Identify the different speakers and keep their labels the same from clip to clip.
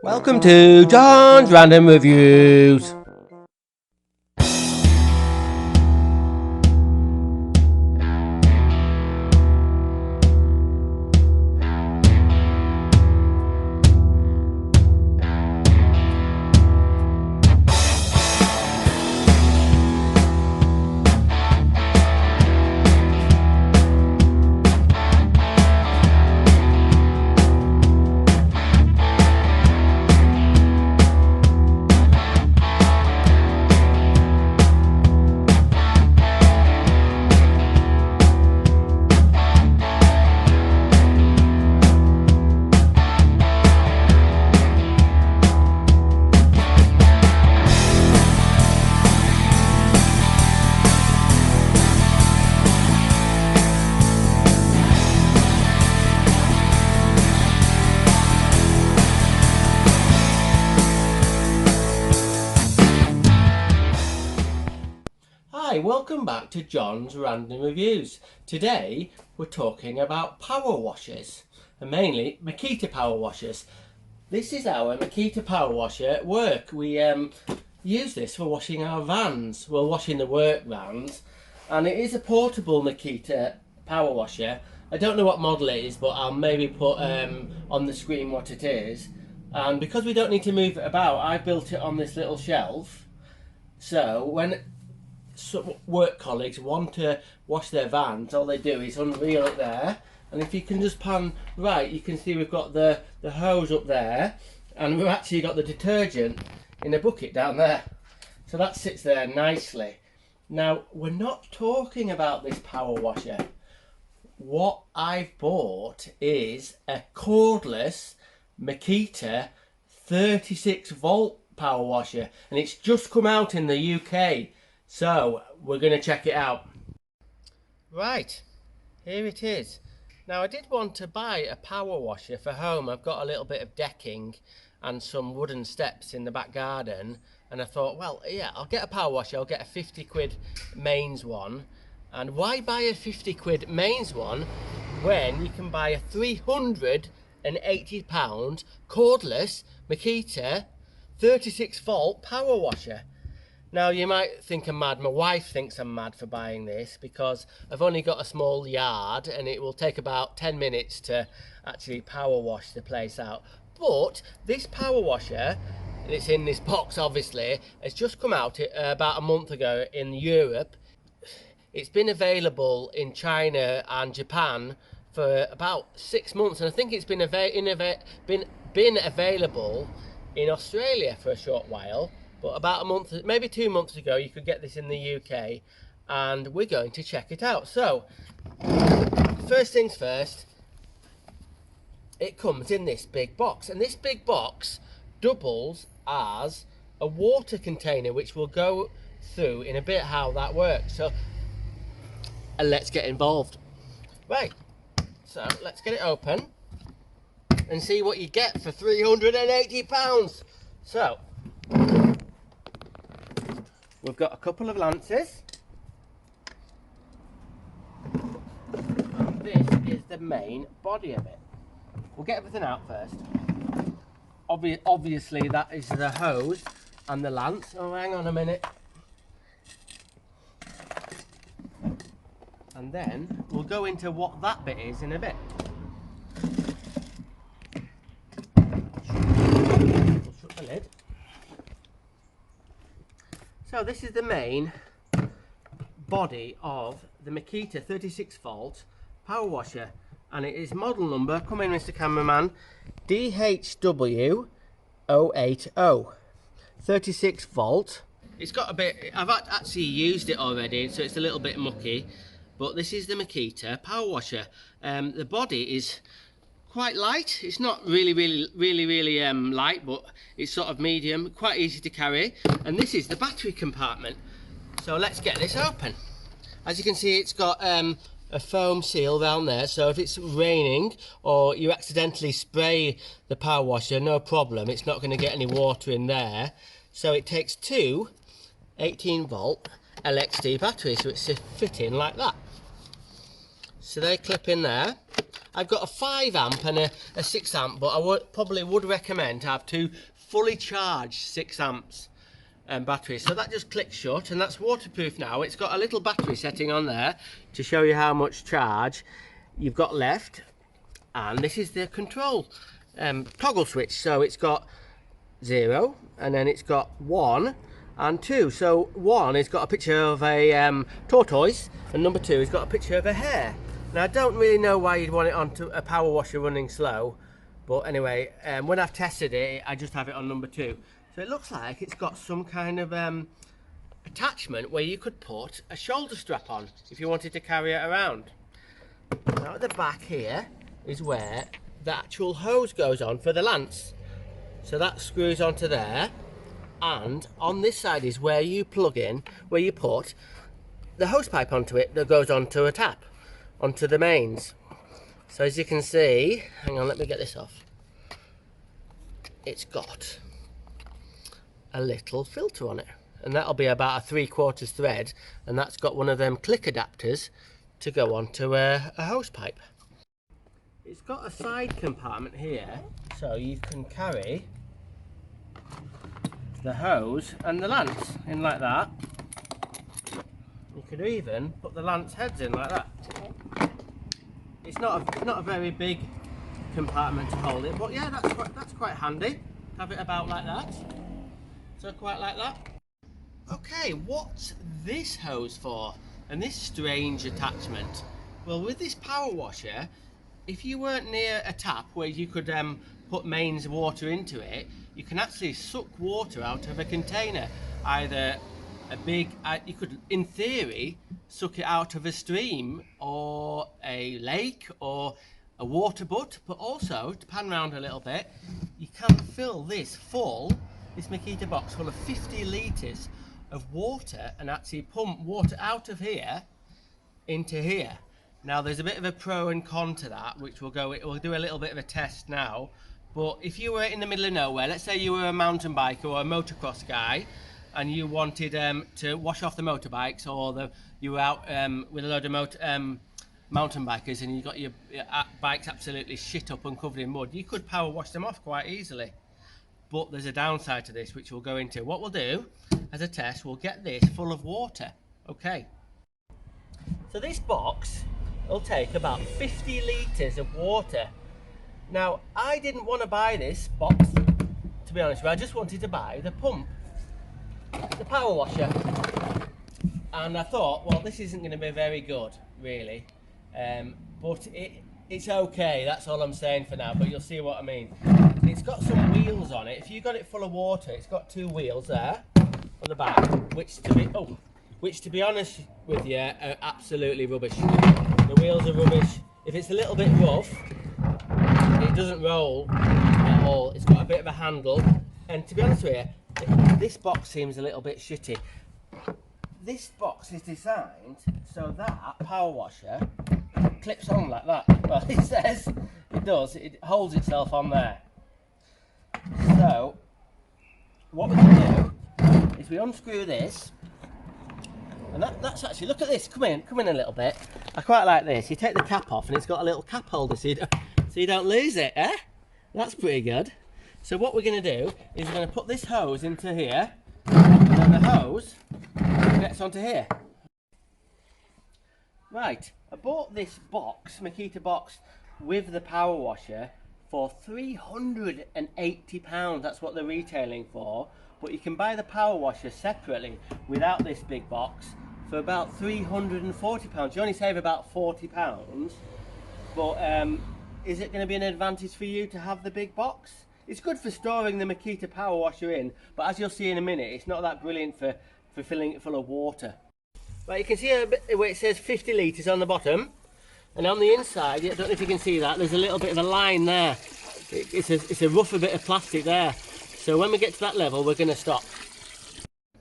Speaker 1: Welcome to John's Random Reviews. Hi, welcome back to John's Random Reviews. Today we're talking about power washers, and mainly Makita power washers. This is our Makita power washer at work. We use this for washing our vans. We're washing the work vans, and it is a portable Makita power washer. I don't know what model it is, but I'll maybe put on the screen what it is. And because we don't need to move it about, I built it on this little shelf. So when work colleagues want to wash their vans, all they do is unreel it there, and if you can just pan right, you can see we've got the hose up there, and we've actually got the detergent in a bucket down there, so that sits there nicely. Now, we're not talking about this power washer. What I've bought is a cordless Makita 36 volt power washer, and it's just come out in the UK. So, we're going to check it out. Right, here it is. Now, I did want to buy a power washer for home. I've got a little bit of decking and some wooden steps in the back garden. And I thought, well, yeah, I'll get a power washer. I'll get a 50 quid mains one. And why buy a 50 quid mains one when you can buy a £380 cordless Makita 36 volt power washer? Now, you might think I'm mad. My wife thinks I'm mad for buying this because I've only got a small yard and it will take about 10 minutes to actually power wash the place out. But this power washer, it's in this box obviously, has just come out about a month ago in Europe. It's been available in China and Japan for about 6 months, and I think it's been available in Australia for a short while. But about a month, maybe 2 months ago, you could get this in the UK, and we're going to check it out. So, first things first, it comes in this big box, and this big box doubles as a water container, which we'll go through in a bit how that works. So, let's get involved. Right, so let's get it open and see what you get for £380. So, we've got a couple of lances. And this is the main body of it. We'll get everything out first. Obviously that is the hose and the lance. Oh, hang on a minute. And then we'll go into what that bit is in a bit. We'll shut the lid. So this is the main body of the Makita 36 volt power washer, and it is model number, come in Mr. Cameraman, DHW080 36 volt. It's got a bit, I've actually used it already, so it's a little bit mucky, but this is the Makita power washer. The body is quite light. It's not really light, but it's sort of medium, quite easy to carry. And this is the battery compartment. So let's get this open. As you can see, it's got a foam seal down there, so if it's raining or you accidentally spray the power washer, no problem, it's not going to get any water in there. So it takes two 18 volt LXD batteries, so it's fit in like that. So they clip in there, I've got a 5 amp and a 6 amp, but I probably would recommend to have 2 fully charged 6 amps batteries. So that just clicks shut, and that's waterproof now. It's got a little battery setting on there to show you how much charge you've got left, and this is the control toggle switch. So it's got 0, and then it's got 1 and 2. So 1 has got a picture of a tortoise, and number 2 has got a picture of a hare. Now I don't really know why you'd want it onto a power washer running slow, but anyway, when I've tested it, I just have it on number 2. So it looks like it's got some kind of attachment where you could put a shoulder strap on if you wanted to carry it around. Now at the back here is where the actual hose goes on for the lance. So that screws onto there, and on this side is where you plug in, where you put the hose pipe onto it that goes onto a tap, onto the mains. So as you can see, hang on, let me get this off. It's got a little filter on it, and that'll be about a 3/4 thread, and that's got one of them click adapters to go onto a hose pipe. It's got a side compartment here, so you can carry the hose and the lance in like that. You could even put the lance heads in like that. It's not a very big compartment to hold it, but yeah, that's quite handy. Have it about like that. So quite like that. Okay, what's this hose for? And this strange attachment? Well, with this power washer, if you weren't near a tap where you could put mains water into it, you can actually suck water out of a container. Either a big, you could, in theory, suck it out of a stream or a lake or a water butt, but also, to pan around a little bit, you can fill this Makita box full of 50 litres of water and actually pump water out of here into here. Now there's a bit of a pro and con to that, which we'll do a little bit of a test now. But if you were in the middle of nowhere, let's say you were a mountain biker or a motocross guy, and you wanted to wash off the motorbikes, or you were out with a load of mountain bikers and you got your bikes absolutely shit up and covered in mud, you could power wash them off quite easily. But there's a downside to this, which we'll go into. What we'll do as a test, we'll get this full of water. Okay. So this box will take about 50 litres of water. Now, I didn't want to buy this box, to be honest with you. I just wanted to buy the pump, the power washer. And I thought, well, this isn't going to be very good, really. But it's okay, that's all I'm saying for now, but you'll see what I mean. It's got some wheels on it. If you got it full of water, it's got 2 wheels there on the back, which to be honest with you are absolutely rubbish. The wheels are rubbish. If it's a little bit rough, it doesn't roll at all. It's got a bit of a handle, and to be honest with you, this box seems a little bit shitty. This box is designed so that power washer clips on like that. Well, it says it does. It holds itself on there. So what we can do is we unscrew this, and that's actually, look at this. Come in a little bit. I quite like this. You take the cap off, and it's got a little cap holder, so you don't lose it. Eh? That's pretty good. So what we're going to do is we're going to put this hose into here, and then the hose gets onto here. Right, I bought this box, Makita box, with the power washer for £380. That's what they're retailing for. But you can buy the power washer separately without this big box for about £340. You only save about £40. But is it going to be an advantage for you to have the big box? It's good for storing the Makita power washer in, but as you'll see in a minute, it's not that brilliant for filling it full of water. Right, you can see where it says 50 litres on the bottom, and on the inside, I don't know if you can see that, there's a little bit of a line there. It's a rougher bit of plastic there. So when we get to that level, we're going to stop.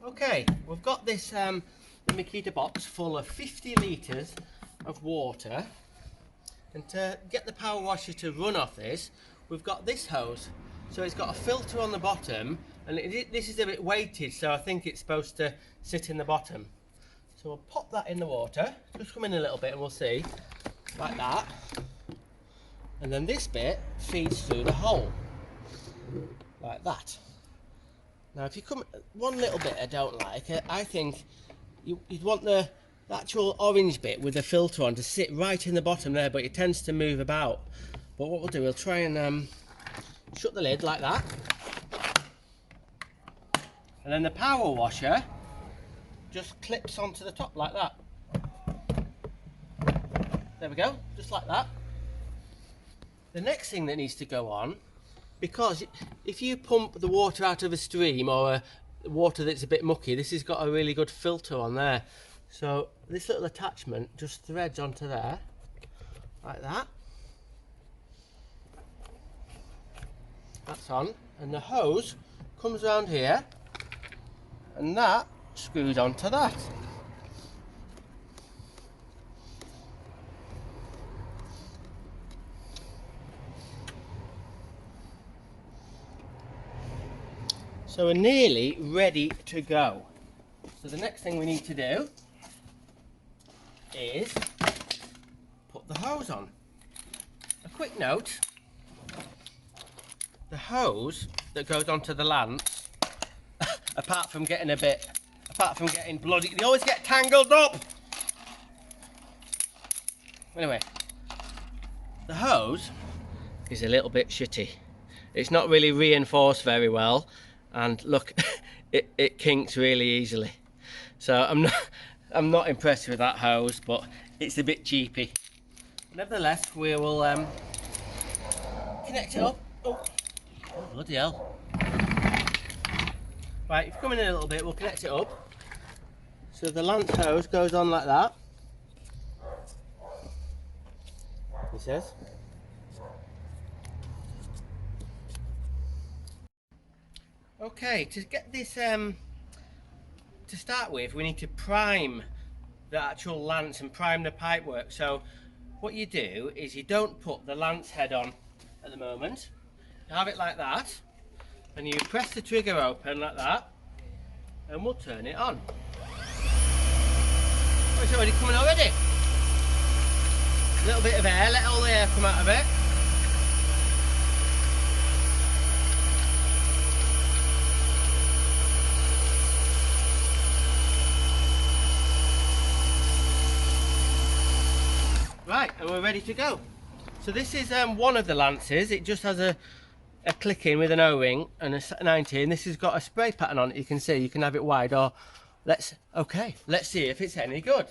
Speaker 1: Okay, we've got this the Makita box full of 50 litres of water, and to get the power washer to run off this, we've got this hose. So it's got a filter on the bottom, and this is a bit weighted, so I think it's supposed to sit in the bottom. So we'll pop that in the water, just come in a little bit and we'll see, like that. and then this bit feeds through the hole, like that. Now if you come, one little bit I don't like, I think you'd want the actual orange bit with the filter on to sit right in the bottom there, but it tends to move about. But what we'll do, we'll try and shut the lid like that, and then the power washer just clips onto the top like that. There we go, just like that. The next thing that needs to go on, because if you pump the water out of a stream or water that's a bit mucky, this has got a really good filter on there. So this little attachment just threads onto there, like that. That's on, and the hose comes around here, and that screws onto that. So we're nearly ready to go. So the next thing we need to do is put the hose on. A quick note, the hose that goes onto the lance, apart from getting bloody, they always get tangled up. Anyway, the hose is a little bit shitty. It's not really reinforced very well, and look, it kinks really easily. So I'm not impressed with that hose, but it's a bit cheapy. Nevertheless, we will connect it up. Oh, bloody hell. Right, if you come in a little bit, we'll connect it up. So the lance hose goes on like that. He says. Okay, to get this, to start with, we need to prime the actual lance and prime the pipework. So what you do is you don't put the lance head on at the moment. You have it like that, and you press the trigger open like that, and we'll turn it on. Oh, it's already coming already. A little bit of air, let all the air come out of it. Right, and we're ready to go. So this is one of the lances. It just has a click in with an O-ring and a 90, and this has got a spray pattern on it. You can see, you can have it wide, or let's see if it's any good.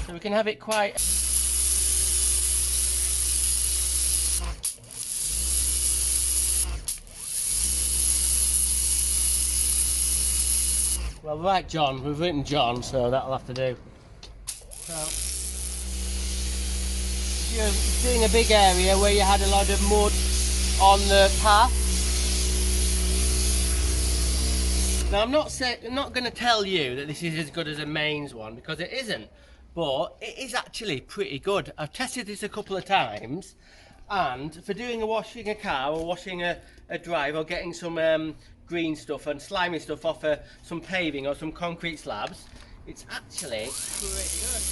Speaker 1: So we can have it quite. Well, right, John, we've written John, so that'll have to do. So, if you're seeing a big area where you had a lot of mud on the path. Now, I'm not going to tell you that this is as good as a mains one, because it isn't, but it is actually pretty good. I've tested this a couple of times, and for doing washing a car or washing a drive or getting some green stuff and slimy stuff off some paving or some concrete slabs, it's actually pretty good.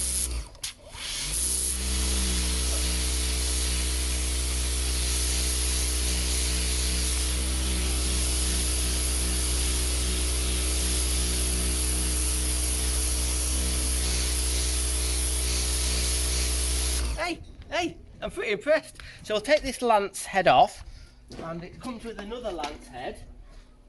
Speaker 1: Hey, I'm pretty impressed. So I'll take this lance head off, and it comes with another lance head.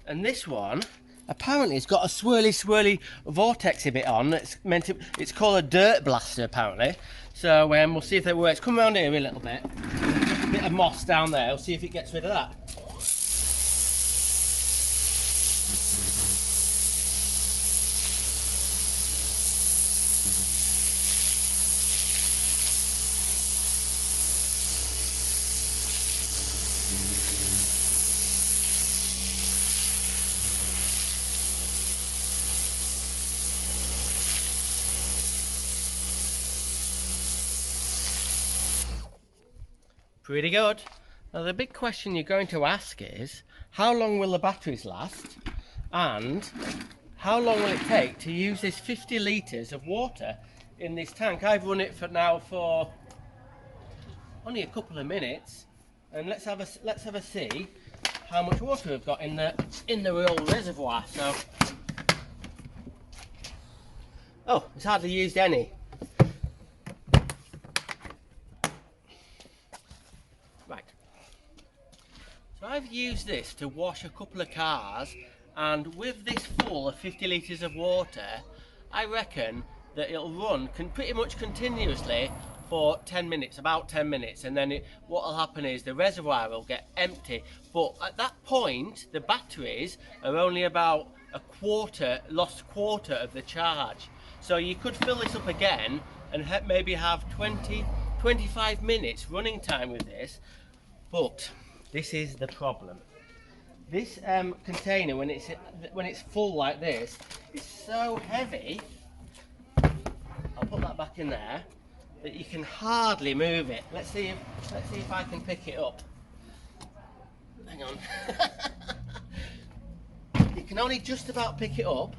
Speaker 1: And this one, apparently it's got a swirly vortexy bit on. It's called a dirt blaster apparently. So we'll see if that works. Come around here a little bit. Just a bit of moss down there. We'll see if it gets rid of that. Pretty good. Now the big question you're going to ask is, how long will the batteries last, and how long will it take to use this 50 litres of water in this tank. I've run it for only a couple of minutes, and let's have a see how much water we've got in the real reservoir. So, oh, it's hardly used any. Right. So I've used this to wash a couple of cars, and with this full of 50 litres of water, I reckon that it'll run pretty much continuously for 10 minutes, about 10 minutes, and then what will happen is the reservoir will get empty. But at that point, the batteries are only about lost quarter of the charge. So you could fill this up again and maybe have 20-25 minutes running time with this. But this is the problem. This container, when it's full like this, is so heavy. I'll put that back in there, that you can hardly move it. Let's see if I can pick it up. Hang on. You can only just about pick it up,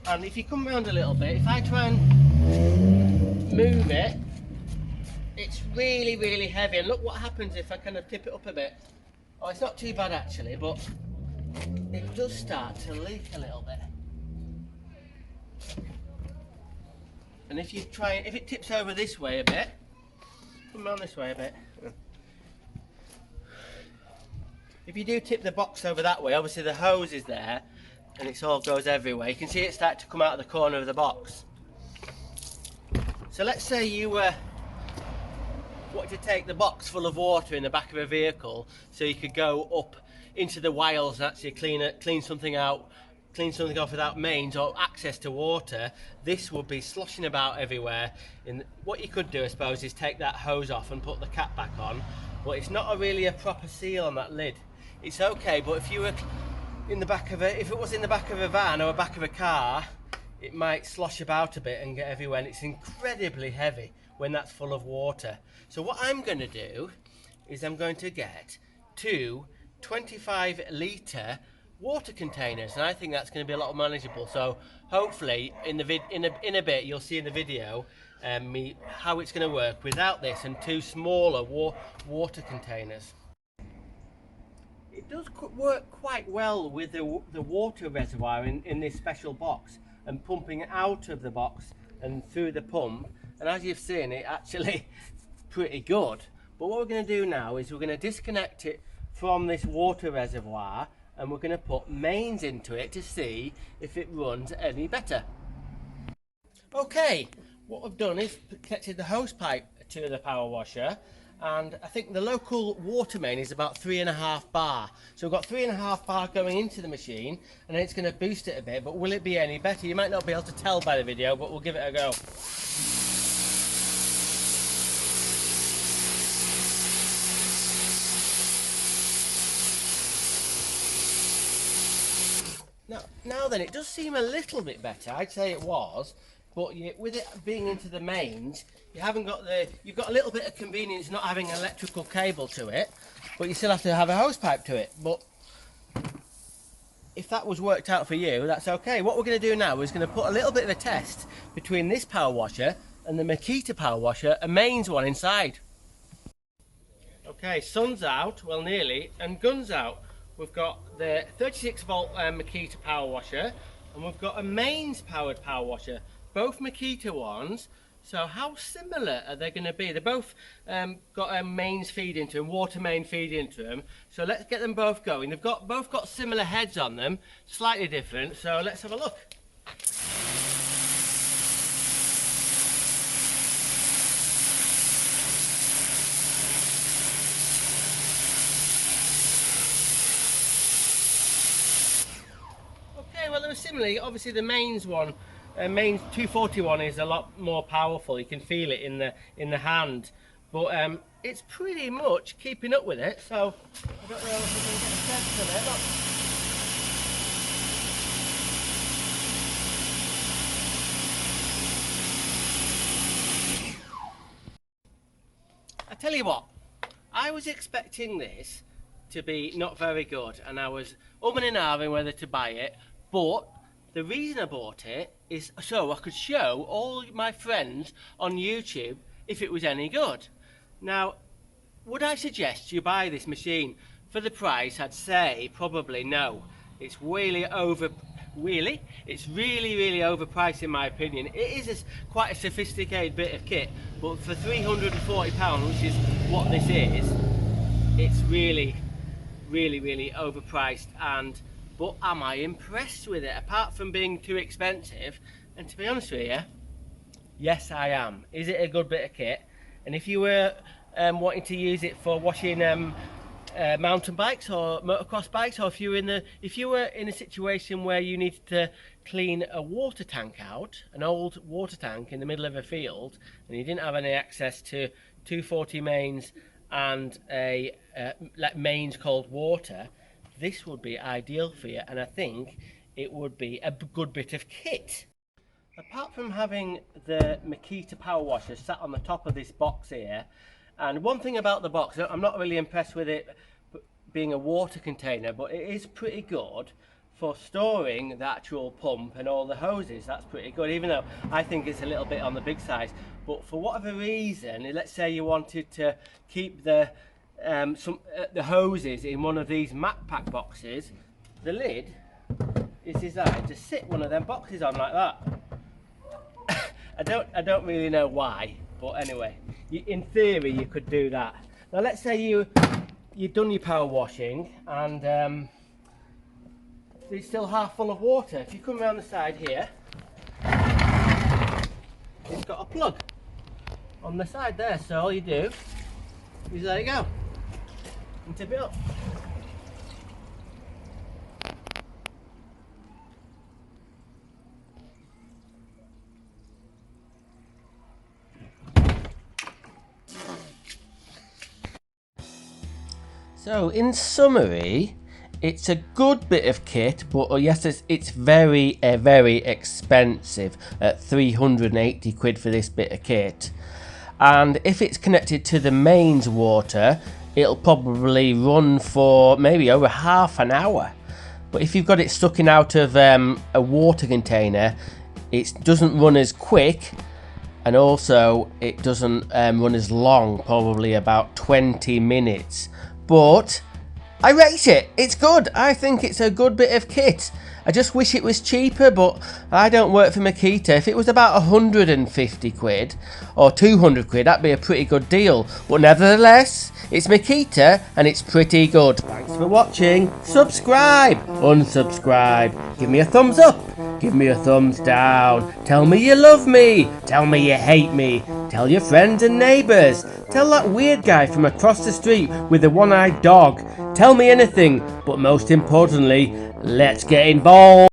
Speaker 1: and if you come round a little bit, if I try and move it, it's really, really heavy. And look what happens if I kind of tip it up a bit. Oh, it's not too bad actually, but it does start to leak a little bit. And if it tips over this way a bit, come around this way a bit. If you do tip the box over that way, obviously the hose is there and it all goes everywhere. You can see it start to come out of the corner of the box. So let's say you wanted to take the box full of water in the back of a vehicle, so you could go up into the wilds and actually clean something off without mains or access to water. This would be sloshing about everywhere. What you could do, I suppose, is take that hose off and put the cap back on, but it's not really a proper seal on that lid. It's okay, but if you were if it was in the back of a van or the back of a car, it might slosh about a bit and get everywhere, and it's incredibly heavy when that's full of water. So what I'm going to do is I'm going to get 2 25 litre water containers, and I think that's going to be a lot more manageable. So hopefully in a bit you'll see in the video how it's going to work without this and 2 smaller water containers. It does work quite well with the water reservoir in this special box and pumping out of the box and through the pump, and as you've seen, it actually pretty good. But what we're going to do now is we're going to disconnect it from this water reservoir, and we're going to put mains into it to see if it runs any better. Okay, what I've done is connected the hose pipe to the power washer, and I think the local water main is about 3.5 bar. So we've got 3.5 bar going into the machine, and it's going to boost it a bit, but will it be any better? You might not be able to tell by the video, but we'll give it a go. Now then, it does seem a little bit better. I'd say it was, but with it being into the mains, you've got a little bit of convenience not having an electrical cable to it, but you still have to have a hose pipe to it. But if that was worked out for you, that's okay. What we're going to do now is going to put a little bit of a test between this power washer and the Makita power washer, a mains one inside. Okay, sun's out, well nearly, and gun's out. We've got the 36 volt Makita power washer, and we've got a mains powered power washer, both Makita ones. So how similar are they going to be? They both got a mains feed into them, water main feed into them. So let's get them both going. They've both got similar heads on them, slightly different. So let's have a look. Well, they were similarly. Obviously, the mains one, mains 241, is a lot more powerful. You can feel it in the hand, but it's pretty much keeping up with it. So I don't know if we can get a sense of it. Look. I tell you what, I was expecting this to be not very good, and I was umming and ahhing whether to buy it. But The reason I bought it is so I could show all my friends on YouTube if it was any good. Now, would I suggest you buy this machine for the price? I'd say probably no. It's really it's really overpriced in my opinion. It is quite a sophisticated bit of kit, but for £340, which is what this is, it's really overpriced. But am I impressed with it? Apart from being too expensive, and to be honest with you, yes I am. Is it a good bit of kit? And if you were wanting to use it for washing mountain bikes or motocross bikes, or if you were in a situation where you needed to clean a water tank out, an old water tank in the middle of a field, and you didn't have any access to 240 mains and like mains cold water, this would be ideal for you, and I think it would be a good bit of kit. Apart from having the MAKITA power washer sat on the top of this box here, and one thing about the box, I'm not really impressed with it being a water container, but it is pretty good for storing the actual pump and all the hoses. That's pretty good, even though I think it's a little bit on the big size. But for whatever reason, let's say you wanted to keep the hoses in one of these MacPack boxes, the lid is designed to sit one of them boxes on like that. I don't really know why, but anyway, in theory you could do that. Now let's say you've done your power washing and it's still half full of water. If you come around the side here, it's got a plug on the side there, so all you do is let it go and tip it up. So in summary, it's a good bit of kit, but yes, it's very expensive at 380 quid for this bit of kit. And if it's connected to the mains water, it'll probably run for maybe over half an hour. But if you've got it stuck in out of a water container, it doesn't run as quick, and also it doesn't run as long, probably about 20 minutes. But I rate it. It's good. I think it's a good bit of kit. I just wish it was cheaper, but I don't work for MAKITA. If it was about 150 quid or 200 quid, that'd be a pretty good deal. But nevertheless, it's MAKITA and it's pretty good. Thanks for watching. Subscribe, unsubscribe, give me a thumbs up, give me a thumbs down. Tell me you love me, tell me you hate me. Tell your friends and neighbours. Tell that weird guy from across the street with the one-eyed dog. Tell me anything, but most importantly, let's get involved.